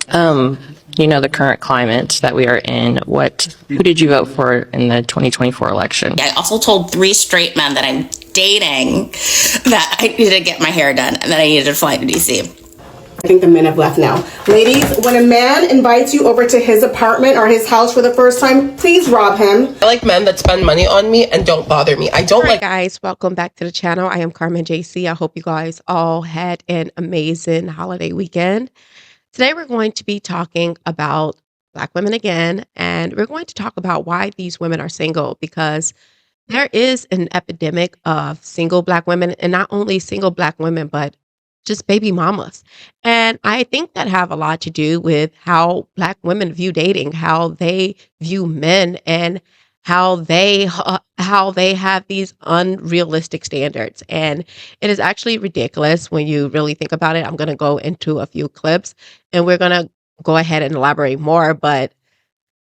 The current climate that we are in. Who did you vote for in the 2024 election? I also told 3 straight men that I'm dating that I needed to get my hair done and that I needed to fly to DC. I think the men have left now. Ladies, when a man invites you over to his apartment or his house for the first time, please rob him. I like men that spend money on me and don't bother me. I don't like guys, welcome back to the channel. I am Carmen Jaycee. I hope you guys all had an amazing holiday weekend. Today we're going to be talking about Black women again, and we're going to talk about why these women are single, because there is an epidemic of single Black women, and not only single Black women, but just baby mamas. And I think that have a lot to do with how Black women view dating, how they view men, and how they have these unrealistic standards. And it is actually ridiculous when you really think about it. I'm going to go into a few clips and we're going to go ahead and elaborate more. But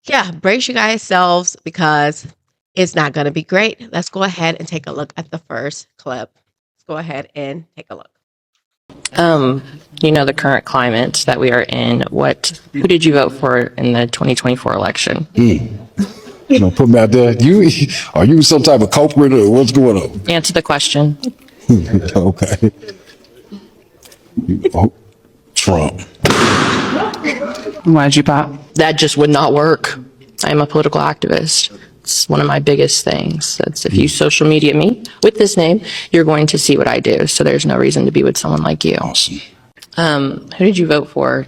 yeah, brace you guys selves because it's not going to be great. Let's go ahead and take a look at the first clip. Let's go ahead and take a look. The current climate that we are in. Who did you vote for in the 2024 election? Put me out there. Are you some type of culprit or what's going on? Answer the question. Okay. Trump. Why'd you pop? That just would not work. I am a political activist. It's one of my biggest things. That's if you social media me with this name, you're going to see what I do. So there's no reason to be with someone like you. Awesome. Who did you vote for?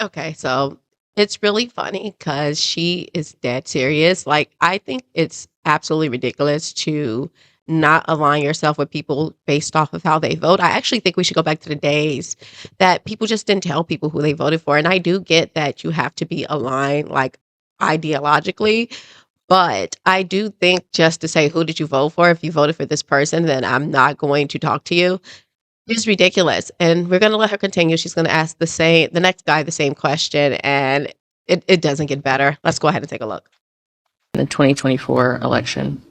Okay, so it's really funny because she is dead serious. Like, I think it's absolutely ridiculous to not align yourself with people based off of how they vote. I actually think we should go back to the days that people just didn't tell people who they voted for. And I do get that you have to be aligned, like, ideologically, but I do think just to say, who did you vote for? If you voted for this person, then I'm not going to talk to you, is ridiculous. And we're going to let her continue. She's going to ask the next guy the same question, and it doesn't get better. Let's go ahead and take a look. The 2024 election.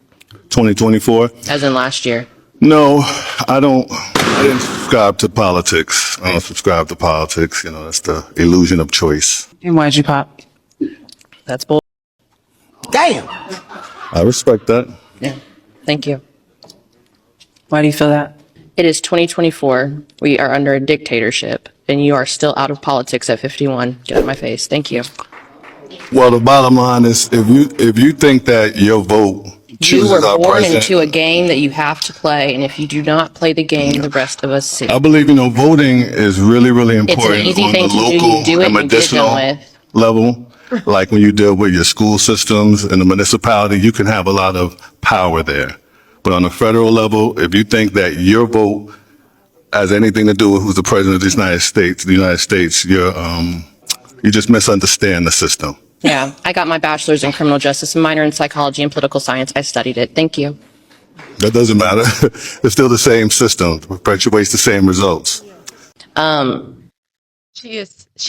2024? As in last year. No, I didn't subscribe to politics. I don't subscribe to politics. That's the illusion of choice. And why'd you pop? That's bull. Damn. I respect that. Yeah. Thank you. Why do you feel that? It is 2024. We are under a dictatorship, and you are still out of politics at 51. Get out of my face. Thank you. Well, the bottom line is, if you think that your vote You chooses were our born president, into a game that you have to play, and if you do not play the game, the rest of us see. I believe voting is really, really important It's an easy on thing the to do. local You do it and and you get it medicinal done with. level. Like when you deal with your school systems and the municipality, you can have a lot of power there. But on the federal level, if you think that your vote has anything to do with who's the president of the United States, you just misunderstand the system. Yeah, I got my bachelor's in criminal justice and minor in psychology and political science. I studied it. Thank you. That doesn't matter. It's still the same system, perpetuates the same results. She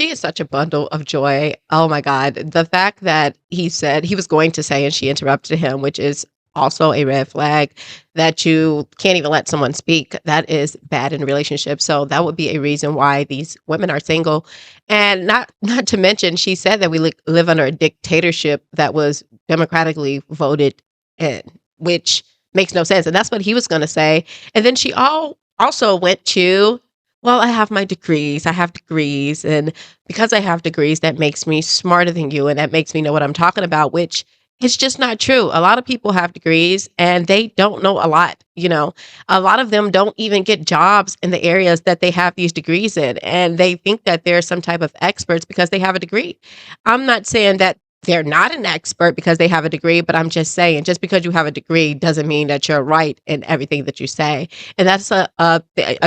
is such a bundle of joy. Oh my God. The fact that he said he was going to say and she interrupted him, which is also a red flag, that you can't even let someone speak. That is bad in a relationship. So that would be a reason why these women are single. And not to mention, she said that we live under a dictatorship that was democratically voted in, which makes no sense. And that's what he was going to say. And then she also went to, well, I have my degrees. I have degrees. And because I have degrees, that makes me smarter than you. And that makes me know what I'm talking about, which is just not true. A lot of people have degrees and they don't know a lot. A lot of them don't even get jobs in the areas that they have these degrees in. And they think that they're some type of experts because they have a degree. I'm not saying that they're not an expert because they have a degree, but I'm just saying, just because you have a degree doesn't mean that you're right in everything that you say. And that's a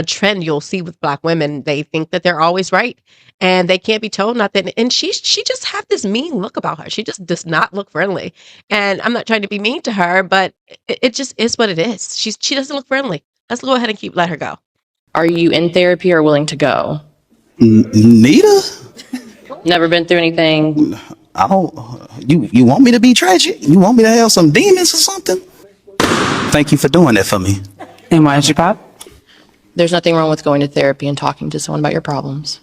trend you'll see with Black women. They think that they're always right and they can't be told nothing. And she just have this mean look about her. She just does not look friendly. And I'm not trying to be mean to her, but it just is what it is. She doesn't look friendly. Let's go ahead and let her go. Are you in therapy or willing to go? Neither. Never been through anything? I don't. You want me to be tragic? You want me to have some demons or something? Thank you for doing that for me. And why did you pop? There's nothing wrong with going to therapy and talking to someone about your problems.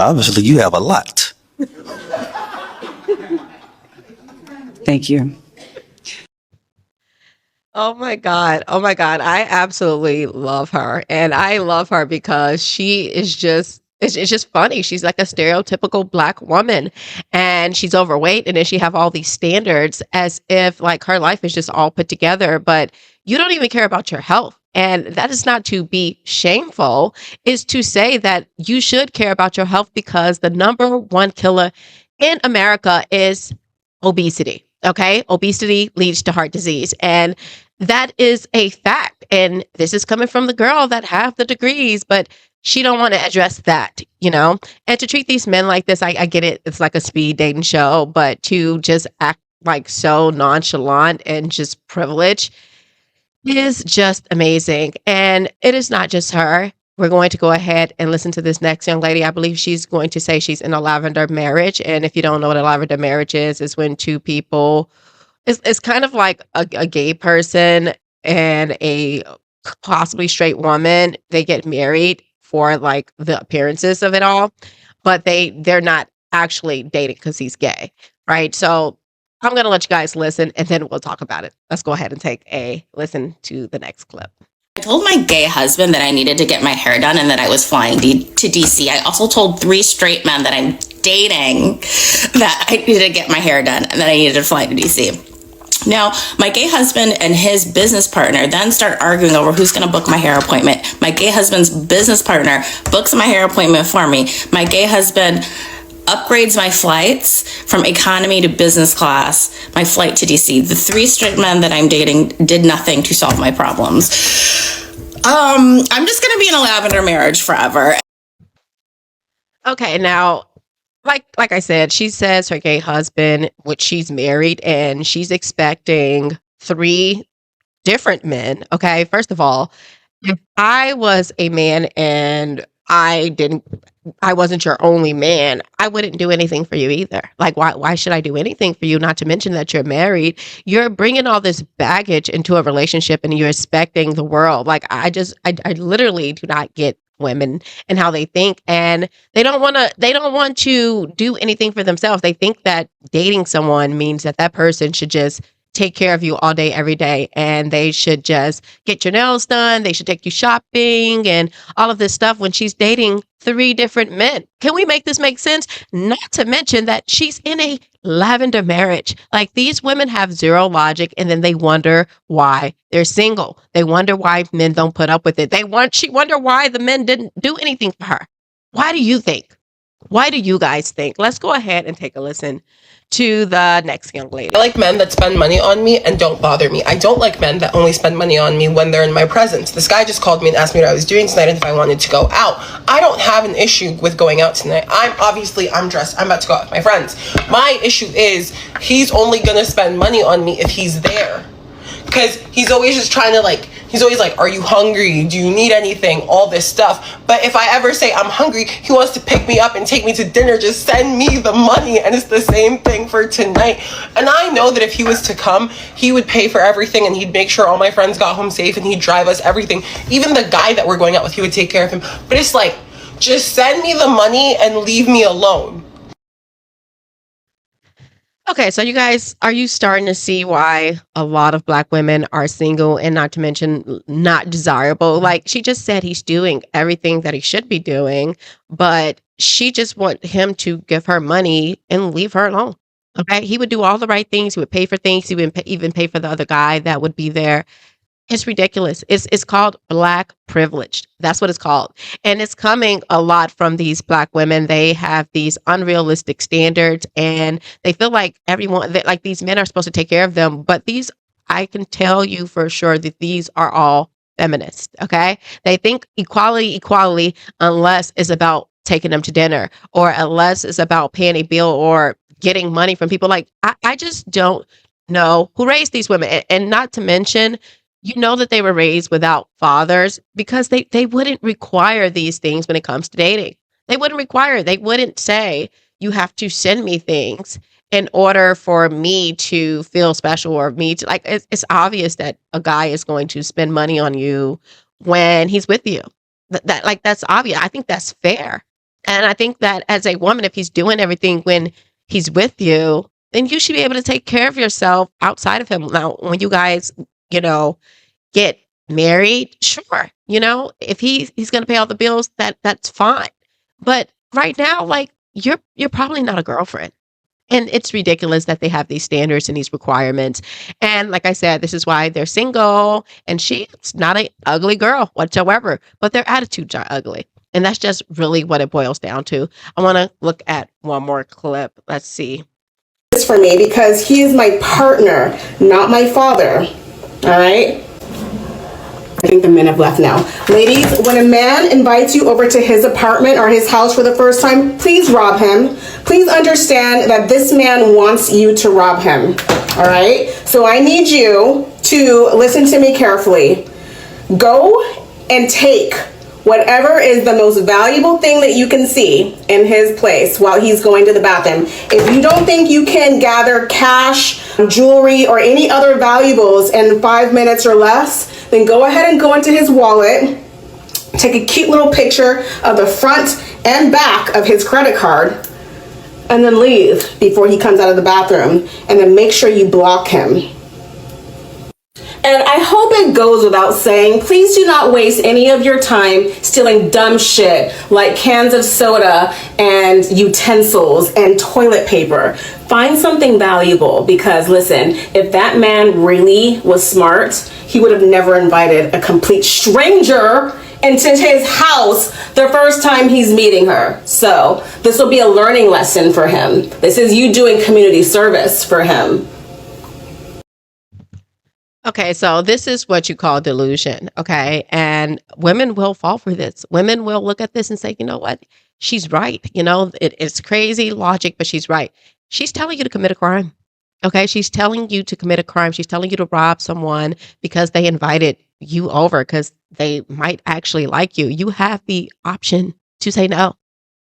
Obviously, you have a lot. Thank you. Oh my God. Oh my God. I absolutely love her. And I love her because she is just, it's just funny. She's like a stereotypical black woman and she's overweight. And then she have all these standards as if like her life is just all put together, but you don't even care about your health. And that is not to be shameful, is to say that you should care about your health because the number one killer in America is obesity. Okay. Obesity leads to heart disease. And that is a fact. And this is coming from the girl that have the degrees, but she don't want to address that, and to treat these men like this. I get it. It's like a speed dating show, but to just act like so nonchalant and just privileged is just amazing. And it is not just her. We're going to go ahead and listen to this next young lady. I believe she's going to say she's in a lavender marriage. And if you don't know what a lavender marriage is when two people, it's kind of like a gay person and a possibly straight woman. They get married for like the appearances of it all, but they're not actually dating because he's gay, right? So I'm going to let you guys listen and then we'll talk about it. Let's go ahead and take a listen to the next clip. I told my gay husband that I needed to get my hair done and that I was flying to DC. I also told 3 straight men that I'm dating that I needed to get my hair done and that I needed to fly to DC. Now, my gay husband and his business partner then start arguing over who's going to book my hair appointment. My gay husband's business partner books my hair appointment for me. My gay husband upgrades my flights from economy to business class, my flight to DC. The 3 straight men that I'm dating did nothing to solve my problems. I'm just going to be in a lavender marriage forever. Okay, now, like I said, she says her gay husband, which she's married, and she's expecting 3 different men. Okay, first of all, if I was a man and I wasn't your only man, I wouldn't do anything for you either. Like, why should I do anything for you? Not to mention that you're married. You're bringing all this baggage into a relationship and you're expecting the world. Like, I literally do not get women and how they think, and they don't want to do anything for themselves. They think that dating someone means that person should just take care of you all day, every day. And they should just get your nails done. They should take you shopping and all of this stuff when she's dating 3 different men. Can we make this make sense? Not to mention that she's in a lavender marriage. Like, these women have zero logic, and then they wonder why they're single. They wonder why men don't put up with it. She wonder why the men didn't do anything for her. Why do you think? Why do you guys think? Let's go ahead and take a listen to the next young lady. I like men that spend money on me and don't bother me. I don't like men that only spend money on me when they're in my presence. This guy just called me and asked me what I was doing tonight and if I wanted to go out. I don't have an issue with going out tonight. I'm dressed. I'm about to go out with my friends. My issue is he's only gonna spend money on me if he's there. Because he's always just trying to he's always like, are you hungry? Do you need anything? All this stuff. But if I ever say I'm hungry, he wants to pick me up and take me to dinner. Just send me the money. And it's the same thing for tonight. And I know that if he was to come, he would pay for everything and he'd make sure all my friends got home safe and he'd drive us everything. Even the guy that we're going out with, he would take care of him. But it's like, just send me the money and leave me alone. Okay, so you guys, are you starting to see why a lot of black women are single and not to mention not desirable? Like, she just said he's doing everything that he should be doing, but she just want him to give her money and leave her alone. Okay, he would do all the right things. He would pay for things. He would even pay for the other guy that would be there. It's ridiculous. It's called black privilege. That's what it's called. And it's coming a lot from these black women. They have these unrealistic standards and they feel like like these men are supposed to take care of them. But I can tell you for sure that these are all feminists. Okay. They think equality, unless it's about taking them to dinner or unless it's about paying a bill or getting money from people. Like, I just don't know who raised these women. And not to mention, that they were raised without fathers because they wouldn't require these things when it comes to dating. They wouldn't require it. They wouldn't say, you have to send me things in order for me to feel special or me to it's obvious that a guy is going to spend money on you when he's with you. That's obvious. I think that's fair. And I think that as a woman, if he's doing everything when he's with you, then you should be able to take care of yourself outside of him. Now, when you guys, get married, sure, if he's going to pay all the bills, that's fine. But right now, like you're probably not a girlfriend. And it's ridiculous that they have these standards and these requirements. And like I said, this is why they're single. And she's not an ugly girl whatsoever, but their attitudes are ugly. And that's just really what it boils down to. I want to look at one more clip. Let's see. This for me because he is my partner, not my father. All right? I think the men have left now. Ladies, when a man invites you over to his apartment or his house for the first time, please rob him. Please understand that this man wants you to rob him. All right? So I need you to listen to me carefully. Go and take whatever is the most valuable thing that you can see in his place while he's going to the bathroom. If you don't think you can gather cash, jewelry, or any other valuables in 5 minutes or less, then go ahead and go into his wallet, take a cute little picture of the front and back of his credit card, and then leave before he comes out of the bathroom, and then make sure you block him. And I hope it goes without saying, please do not waste any of your time stealing dumb shit like cans of soda and utensils and toilet paper. Find something valuable because listen, if that man really was smart, he would have never invited a complete stranger into his house the first time he's meeting her. So this will be a learning lesson for him. This is you doing community service for him. Okay, so this is what you call delusion, okay? And women will fall for this. Women will look at this and say, you know what? She's right. It's crazy logic, but she's right. She's telling you to commit a crime, okay? She's telling you to commit a crime. She's telling you to rob someone because they invited you over because they might actually like you. You have the option to say no.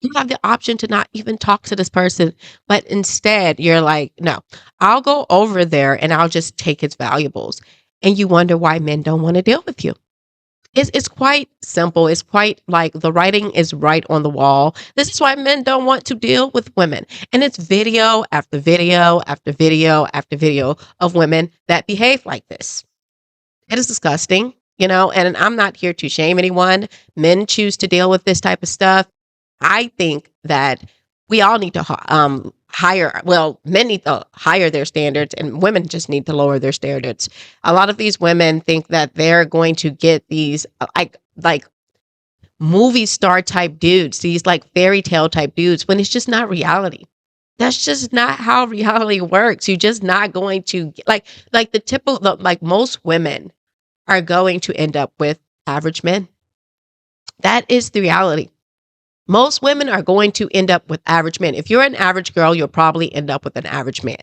You have the option to not even talk to this person, but instead you're like, no, I'll go over there and I'll just take his valuables. And you wonder why men don't want to deal with you. It's quite simple. It's quite like the writing is right on the wall. This is why men don't want to deal with women. And it's video after video after video after video of women that behave like this. It is disgusting, and I'm not here to shame anyone. Men choose to deal with this type of stuff. I think that we all need to men need to higher their standards and women just need to lower their standards. A lot of these women think that they're going to get these like movie star type dudes, these like fairy tale type dudes, when it's just not reality. That's just not how reality works. You're just not going to like the typical, like most women are going to end up with average men. That is the reality. Most women are going to end up with average men. If you're an average girl, you'll probably end up with an average man.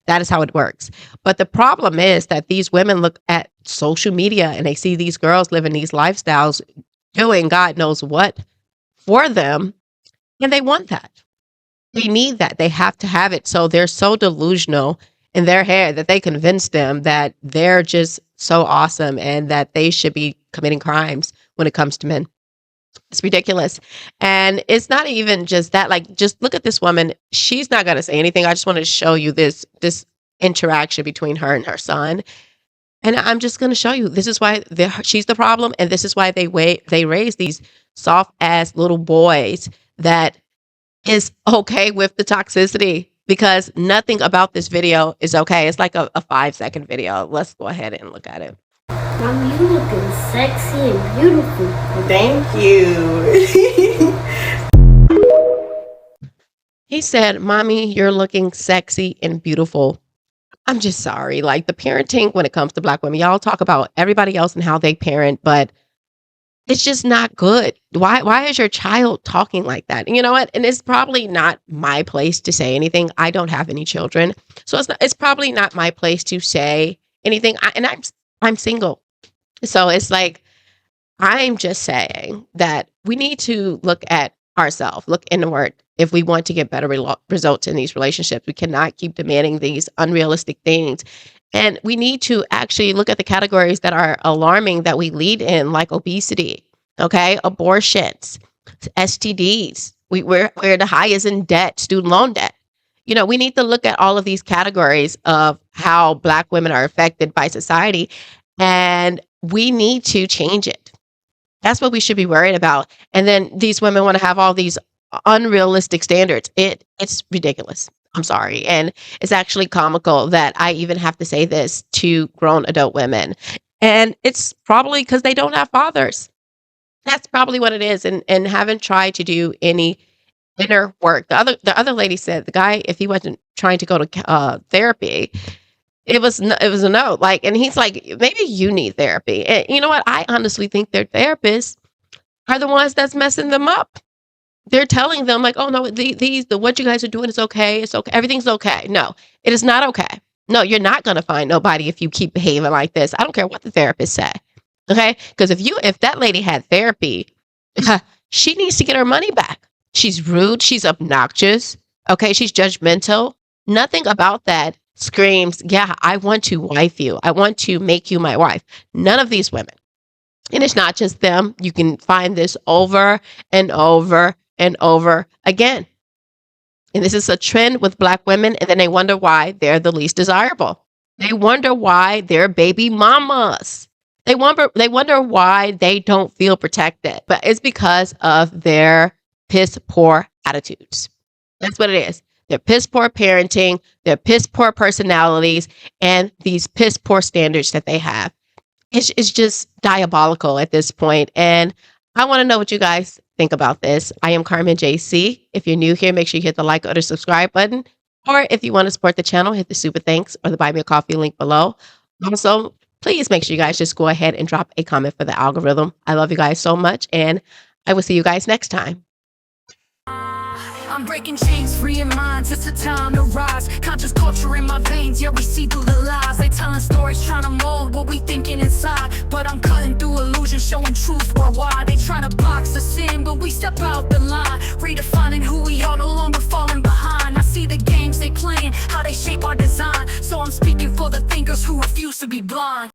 That is how it works. But the problem is that these women look at social media and they see these girls living these lifestyles, doing God knows what for them, and they want that. They need that. They have to have it. So they're so delusional in their head that they convince them that they're just so awesome and that they should be committing crimes when it comes to men. It's ridiculous. And it's not even just that, like, just look at this woman. She's not going to say anything. I just wanted to show you this interaction between her and her son. And I'm just going to show you, this is why she's the problem. And this is why they raise these soft ass little boys that is okay with the toxicity, because nothing about this video is okay. It's like a 5-second video. Let's go ahead and look at it. Mom, you looking sexy and beautiful. Thank you. He said, Mommy, you're looking sexy and beautiful. I'm just sorry. Like, the parenting when it comes to Black women, y'all talk about everybody else and how they parent, but it's just not good. Why is your child talking like that? And you know what? And it's probably not my place to say anything. I don't have any children. So it's probably not my place to say anything. I'm single. So it's like, I'm just saying that we need to look at ourselves, look inward. If we want to get better results in these relationships, we cannot keep demanding these unrealistic things. And we need to actually look at the categories that are alarming that we lead in, like obesity, okay, abortions, STDs. We're the highest in debt, student loan debt. You know, we need to look at all of these categories of how Black women are affected by society, and we need to change it. That's what we should be worried about. And then these women want to have all these unrealistic standards. It's ridiculous. I'm sorry. And it's actually comical that I even have to say this to grown adult women. And it's probably because they don't have fathers. That's probably what it is. And haven't tried to do any inner work. The other lady said the guy, if he wasn't trying to go to therapy, it was a no. Like, and he's like, maybe you need therapy. And you know what? I honestly think their therapists are the ones that's messing them up. They're telling them like, oh no, what you guys are doing is okay. It's okay. Everything's okay. No, it is not okay. No, you're not going to find nobody if you keep behaving like this. I don't care what the therapist say. Okay. Because if that lady had therapy, she needs to get her money back. She's rude. She's obnoxious. Okay. She's judgmental. Nothing about that screams, yeah, I want to wife you. I want to make you my wife. None of these women. And it's not just them. You can find this over and over and over again. And this is a trend with Black women. And then they wonder why they're the least desirable. They wonder why they're baby mamas. They wonder why they don't feel protected. But it's because of their piss poor attitudes. That's what it is. They're piss poor parenting, their piss poor personalities, and these piss poor standards that they have. It's just diabolical at this point. And I want to know what you guys think about this. I am Carmen Jaycee. If you're new here, make sure you hit the like or the subscribe button. Or if you want to support the channel, hit the super thanks or the buy me a coffee link below. Also, please make sure you guys just go ahead and drop a comment for the algorithm. I love you guys so much, and I will see you guys next time. I'm breaking chains, freeing minds, it's a time to rise. Conscious culture in my veins, yeah, we see through the lies. They telling stories, trying to mold what we thinking inside. But I'm cutting through illusions, showing truth worldwide. They trying to box us in, but we step out the line. Redefining who we are, no longer falling behind. I see the games they playing, how they shape our design. So I'm speaking for the thinkers who refuse to be blind.